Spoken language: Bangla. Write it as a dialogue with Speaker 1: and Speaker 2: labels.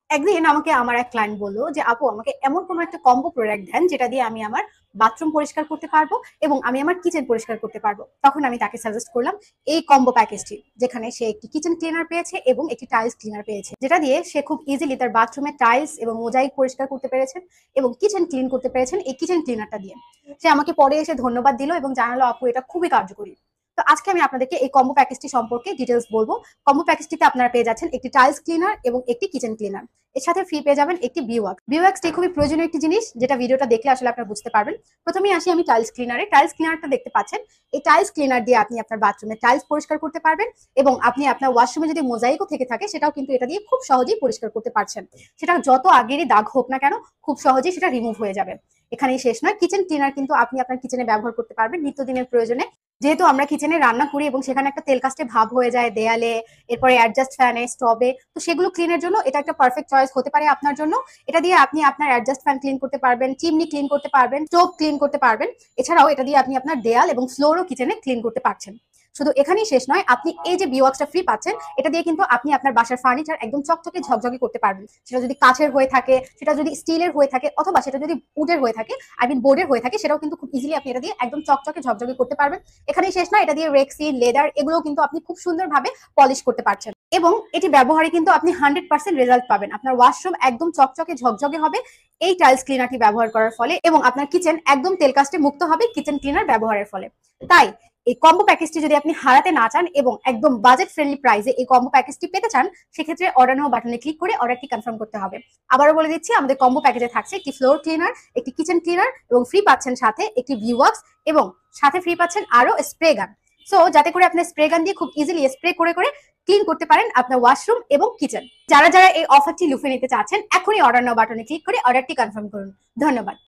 Speaker 1: একদিন আমাকে আমার এক ক্লায়েন্ট বললো যে আপু আমাকে এমন কোনো একটা কম্বো প্রোডাক্ট দেন যেটা দিয়ে আমি আমার বাথরুম পরিষ্কার করতে পারবো এবং আমি আমার কিচেন পরিষ্কার করতে পারবো। তখন আমি তাকে সাজেস্ট করলাম এই কম্বো প্যাকেজটি, যেখানে সে একটি কিচেন ক্লিনার পেয়েছে এবং একটি টাইলস ক্লিনার পেয়েছে, যেটা দিয়ে সে খুব ইজিলি তার বাথরুমের টাইলস এবং মোজাইক পরিষ্কার করতে পেরেছেন এবং কিচেন ক্লিন করতে পেরেছেন এই কিচেন ক্লিনারটা দিয়ে। সে আমাকে পরে এসে ধন্যবাদ দিল এবং জানালো আপু এটা খুবই কার্যকরী। তো আজকে আমি আপনাদেরকে এই কম্বো প্যাকেজটি সম্পর্কে ডিটেলস বলবো। কম্বো প্যাকেজটিতে আপনারা পেয়ে যাচ্ছেন একটি টাইলস ক্লিনার এবং একটি কিচেন ক্লিনার। এর সাথে ফ্রি পেয়ে যাবেন একটি বিওয়াক্স। বিওয়াক্সটি খুবই প্রয়োজনীয় একটি জিনিস, যেটা ভিডিওটা দেখলে আসলে আপনারা বুঝতে পারবেন। প্রথমেই আসি আমি টাইলস ক্লিনারে। টাইলস ক্লিনারটা দেখতে পাচ্ছেন, এই টাইলস ক্লিনার দিয়ে আপনি আপনার বাথরুমে টাইলস পরিষ্কার করতে পারবেন এবং আপনি আপনার ওয়াশরুমে যদি মোজাইকও থেকে থাকে সেটাও কিন্তু এটা দিয়ে খুব সহজেই পরিষ্কার করতে পারছেন। সেটা যত আগেরই দাগ হোক না কেন, খুব সহজেই সেটা রিমুভ হয়ে যাবে। এখানেই শেষ নয়, কিচেন ক্লিনার কিন্তু আপনি আপনার কিচেনে ব্যবহার করতে পারবেন নিত্যদিনের প্রয়োজনে। যেহেতু আমরা কিচেনে রান্না করি এবং সেখানে একটা তেল কাস্টে ভাব হয়ে যায় দেয়ালে, এরপরে অ্যাডজাস্ট ফ্যানে, স্টবে, তো সেগুলো ক্লিনের জন্য এটা একটা পারফেক্ট চয়েস হতে পারে আপনার জন্য। এটা দিয়ে আপনি আপনার অ্যাডজাস্ট ফ্যান ক্লিন করতে পারবেন, চিমনি ক্লিন করতে পারবেন, স্টোভ ক্লিন করতে পারবেন। এছাড়াও এটা দিয়ে আপনি আপনার দেয়াল এবং ফ্লোরও কিচেনে ক্লিন করতে পারছেন। শুধু এখানেই শেষ নয়, আপনি এই যে বিওয়াক্সটা ফ্রি পাচ্ছেন, এটা দিয়ে কিন্তু আপনি আপনার বাসার ফার্নিচার একদম চকচকে ঝকঝকে করতে পারবেন। সেটা যদি কাচের হয়ে থাকে, সেটা যদি স্টিলের হয়ে থাকে, অথবা সেটা যদি উডের হয়ে থাকে, আই মিন বোর্ডের হয়ে থাকে, সেটাও কিন্তু খুব ইজিলি আপনি এটা দিয়ে একদম চকচকে ঝকঝকে করতে পারবেন। এখানেই শেষ নয়, এটা দিয়ে রেক্সিন, লেদার এগুলো কিন্তু আপনি খুব সুন্দরভাবে পলিশ করতে পারছেন এবং এটি ব্যবহারে কিন্তু আপনি 100% রেজাল্ট পাবেন। আপনার ওয়াশরুম একদম চকচকে ঝকঝকে হবে এই টাইলস ক্লিনারটি ব্যবহার করার ফলে, এবং আপনার কিচেন একদম তেল কাস্টে মুক্ত হবে কিচেন ক্লিনার ব্যবহারের ফলে। তাই এই কম্বো প্যাকেজটি যদি আপনি হারাতে না চান এবং একদম বাজেট ফ্রেন্ডলি প্রাইসে এই কম্বো প্যাকেজটি পেতে চান, সেক্ষেত্রে অর্ডার নাও বাটনে ক্লিক করে অর্ডারটি কনফার্ম করতে হবে। আবারও বলে দিচ্ছি, আমাদের কম্বো প্যাকেজে থাকছে একটি ফ্লোর ক্লিনার, একটি কিচেন ক্লিনার এবং ফ্রি পাচ্ছেন সাথে একটি ভিওয়াক্স এবং সাথে ফ্রি পাচ্ছেন আরো স্প্রে গান। সো যাতে করে আপনি স্প্রে গান দিয়ে খুব ইজিলি স্প্রে করে করে ক্লিন করতে পারেন আপনার ওয়াশরুম এবং কিচেন। যারা যারা এই অফারটি লুফে নিতে চাচ্ছেন, এখনই অর্ডার নাও বাটনে ক্লিক করে অর্ডারটি কনফার্ম করুন। ধন্যবাদ।